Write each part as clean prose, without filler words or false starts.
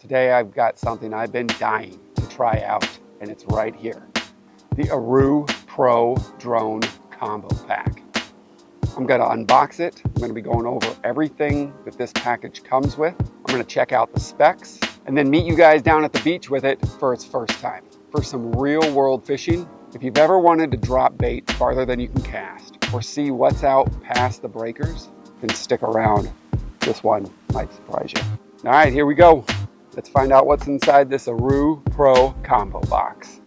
Today I've got something I've been dying to try out, and it's right here. The Aeroo Pro Combo Pack. I'm gonna unbox it. I'm gonna be going over everything that this package comes with. I'm gonna check out the specs and then meet you guys down at the beach with it for its first time. For some real world fishing, if you've ever wanted to drop bait farther than you can cast or see what's out past the breakers, then stick around. This one might surprise you. All right, here we go. Let's find out what's inside this Aeroo Pro Combo box.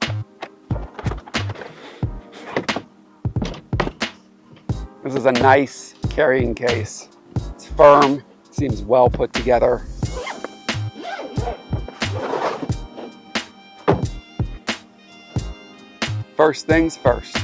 This is a nice carrying case. It's firm, seems well put together. First things first,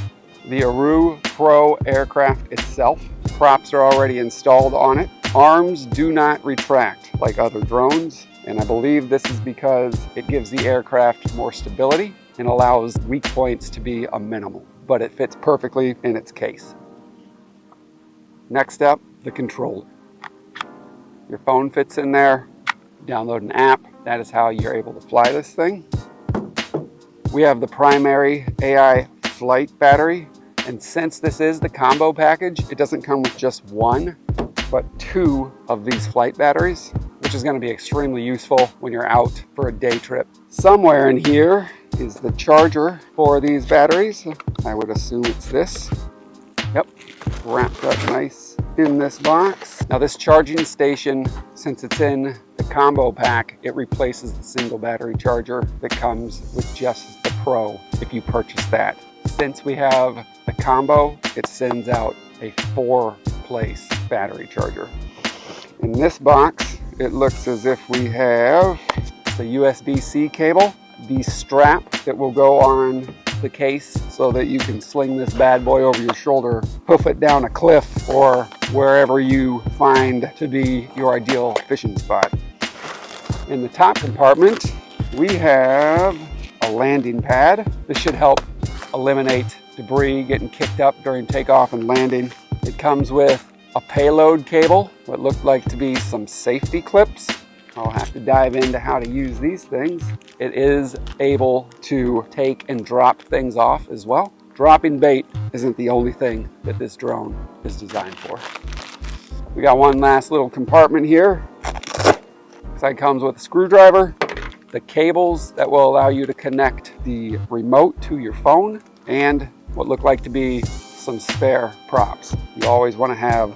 the Aeroo Pro aircraft itself. Props are already installed on it. Arms do not retract like other drones, and I believe this is because it gives the aircraft more stability and allows weak points to be a minimal, but it fits perfectly in its case. Next up, the controller. Your phone fits in there, download an app. That is how you're able to fly this thing. We have the primary AI flight battery, and since this is the combo package, it doesn't come with just one, but two of these flight batteries, which is going to be extremely useful when you're out for a day trip. Somewhere in here is the charger for these batteries. I would assume it's this. Yep, wrapped up nice in this box. Now this charging station, since it's in the combo pack, it replaces the single battery charger that comes with just the Pro if you purchase that. Since we have the combo, it sends out a 4-place battery charger. In this box, it looks as if we have the USB-C cable, the strap that will go on the case so that you can sling this bad boy over your shoulder, hoof it down a cliff, or wherever you find to be your ideal fishing spot. In the top compartment, we have a landing pad. This should help eliminate debris getting kicked up during takeoff and landing. It comes with a payload cable, what looked like to be some safety clips. I'll have to dive into how to use these things. It is able to take and drop things off as well. Dropping bait isn't the only thing that this drone is designed for. We got one last little compartment here. Inside comes with a screwdriver, the cables that will allow you to connect the remote to your phone, and what look like to be some spare props. You always want to have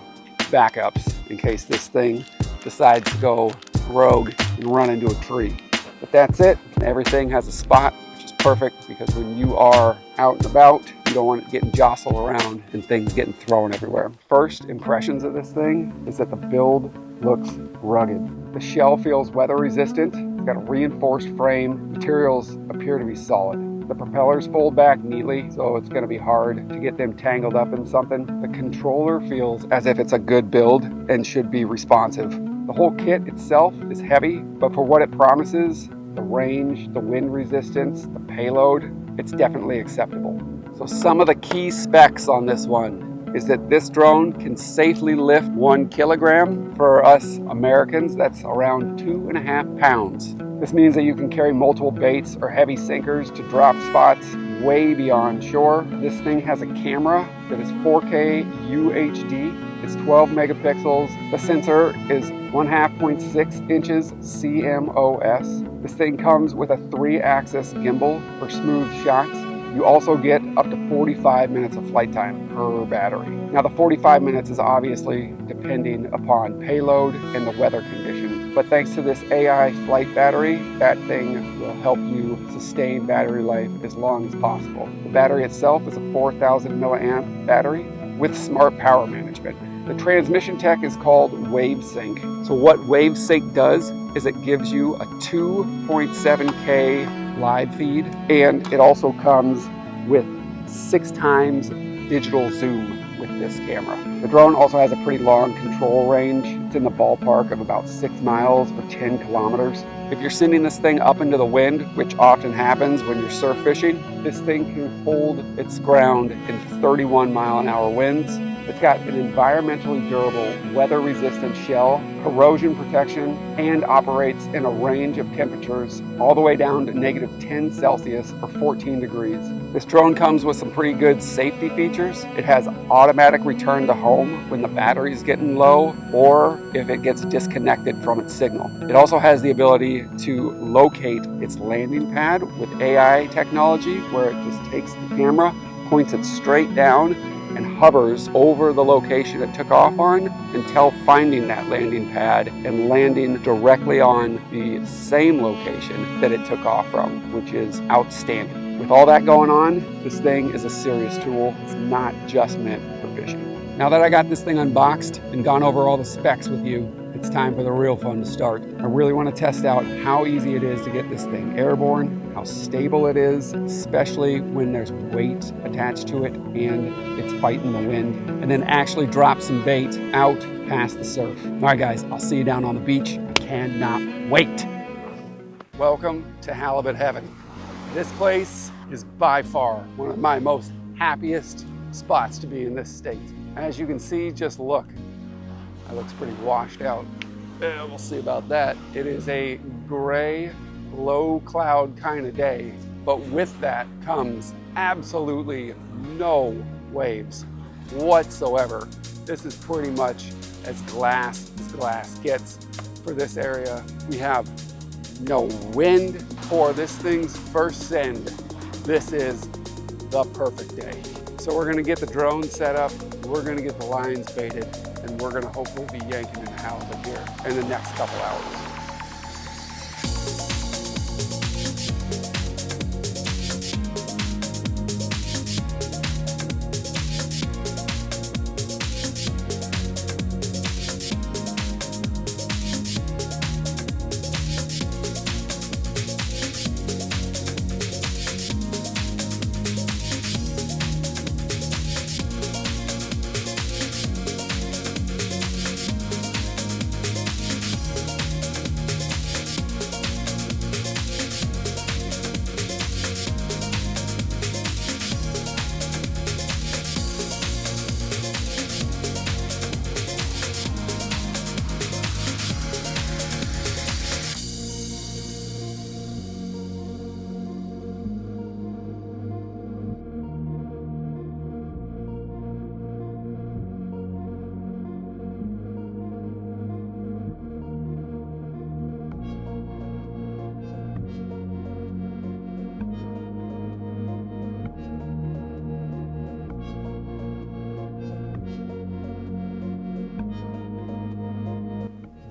backups in case this thing decides to go rogue and run into a tree. But that's it. Everything has a spot, which is perfect because when you are out and about, you don't want it getting jostled around and things getting thrown everywhere. First impressions of this thing is that the build looks rugged. The shell feels weather resistant. It's got a reinforced frame. Materials appear to be solid. The propellers fold back neatly, so it's going to be hard to get them tangled up in something. The controller feels as if it's a good build and should be responsive. The whole kit itself is heavy, but for what it promises, the range, the wind resistance, the payload, it's definitely acceptable. So some of the key specs on this one is that this drone can safely lift 1 kilogram. For us Americans, that's around 2.5 pounds. This means that you can carry multiple baits or heavy sinkers to drop spots way beyond shore. This thing has a camera that is 4K UHD. It's 12 megapixels. The sensor is 1/2.6 inches CMOS. This thing comes with a 3-axis gimbal for smooth shots. You also get up to 45 minutes of flight time per battery. Now the 45 minutes is obviously depending upon payload and the weather conditions, but thanks to this AI flight battery, that thing will help you sustain battery life as long as possible. The battery itself is a 4,000 milliamp battery with smart power management. The transmission tech is called WaveSync. So what WaveSync does is it gives you a 2.7K live feed, and it also comes with 6 times digital zoom with this camera. The drone also has a pretty long control range. It's in the ballpark of about 6 miles or 10 kilometers. If you're sending this thing up into the wind, which often happens when you're surf fishing, this thing can hold its ground in 31 mile-an-hour winds. It's got an environmentally durable, weather-resistant shell, corrosion protection, and operates in a range of temperatures all the way down to -10 Celsius or 14 degrees. This drone comes with some pretty good safety features. It has automatic return to home when the battery is getting low or if it gets disconnected from its signal. It also has the ability to locate its landing pad with AI technology, where it just takes the camera, points it straight down, and hovers over the location it took off on until finding that landing pad and landing directly on the same location that it took off from, which is outstanding. With all that going on, this thing is a serious tool. It's not just meant for fishing. Now that I got this thing unboxed and gone over all the specs with you, it's time for the real fun to start. I really want to test out how easy it is to get this thing airborne, how stable it is, especially when there's weight attached to it and it's fighting the wind, and then actually drop some bait out past the surf. All right, guys, I'll see you down on the beach. I cannot wait. Welcome to Halibut Heaven. This place is by far one of my most happiest spots to be in this state. As you can see, just look. That looks pretty washed out. We'll see about that. It is a gray, low cloud kind of day, but with that comes absolutely no waves whatsoever. This is pretty much as glass gets for this area. We have no wind for this thing's first send. This is the perfect day. So we're gonna get the drone set up, we're gonna get the lines baited, and we're gonna hopefully be yanking in the halibut here in the next couple hours.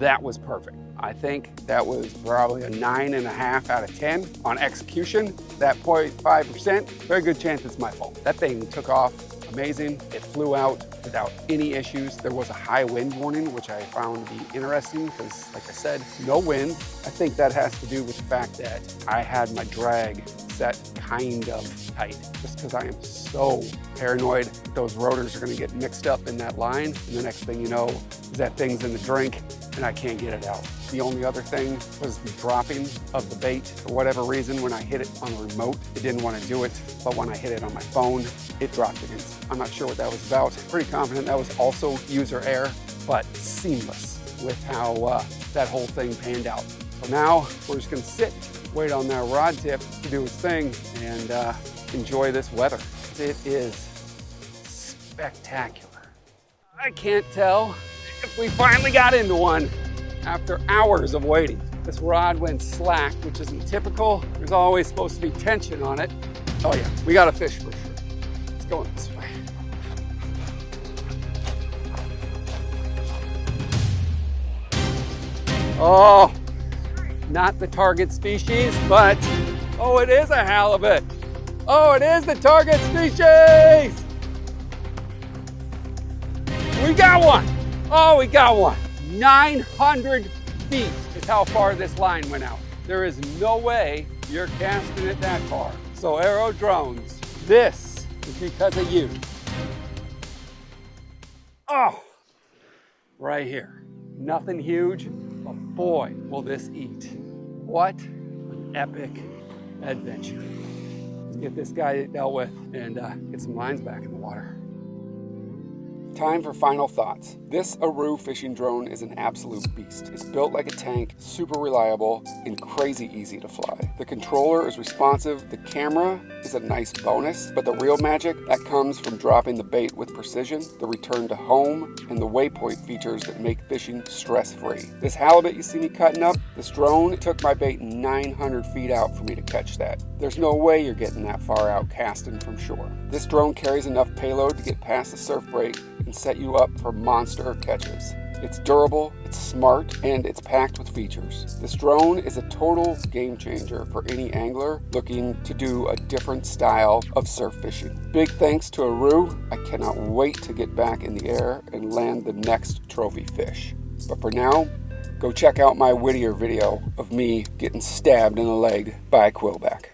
That was perfect. I think that was probably a 9.5 out of 10 on execution. That 0.5%, very good chance it's my fault. That thing took off amazing. It flew out without any issues. There was a high wind warning, which I found to be interesting because, like I said, no wind. I think that has to do with the fact that I had my drag set kind of tight, just because I am so paranoid those rotors are going to get mixed up in that line, and the next thing you know is that thing's in the drink and I can't get it out. The only other thing was the dropping of the bait. For whatever reason, when I hit it on the remote, it didn't want to do it, but when I hit it on my phone, it dropped it in. I'm not sure what that was about. Pretty confident that was also user error, but seamless with how that whole thing panned out. So now we're just gonna sit, wait on that rod tip to do its thing, and enjoy this weather. It is spectacular. I can't tell if we finally got into one after hours of waiting. This rod went slack, which isn't typical. There's always supposed to be tension on it. Oh yeah, we got a fish for sure. It's going this way. Oh, not the target species, but oh, it is a halibut. Oh, it is the target species. We got one. Oh, we got one. 900 feet is how far this line went out. There is no way you're casting it that far. So Aeroo drones, this is because of you. Oh, right here. Nothing huge, but boy, will this eat. What an epic adventure. Let's get this guy dealt with and get some lines back in the water. Time for final thoughts. This Aeroo fishing drone is an absolute beast. It's built like a tank, super reliable, and crazy easy to fly. The controller is responsive, the camera is a nice bonus, but the real magic, that comes from dropping the bait with precision, the return to home, and the waypoint features that make fishing stress-free. This halibut you see me cutting up, this drone took my bait 900 feet out for me to catch that. There's no way you're getting that far out casting from shore. This drone carries enough payload to get past the surf break and set you up for monster catches. It's durable, it's smart, and it's packed with features. This drone is a total game changer for any angler looking to do a different style of surf fishing. Big thanks to Aeroo. I cannot wait to get back in the air and land the next trophy fish. But for now, go check out my Whittier video of me getting stabbed in the leg by a quillback.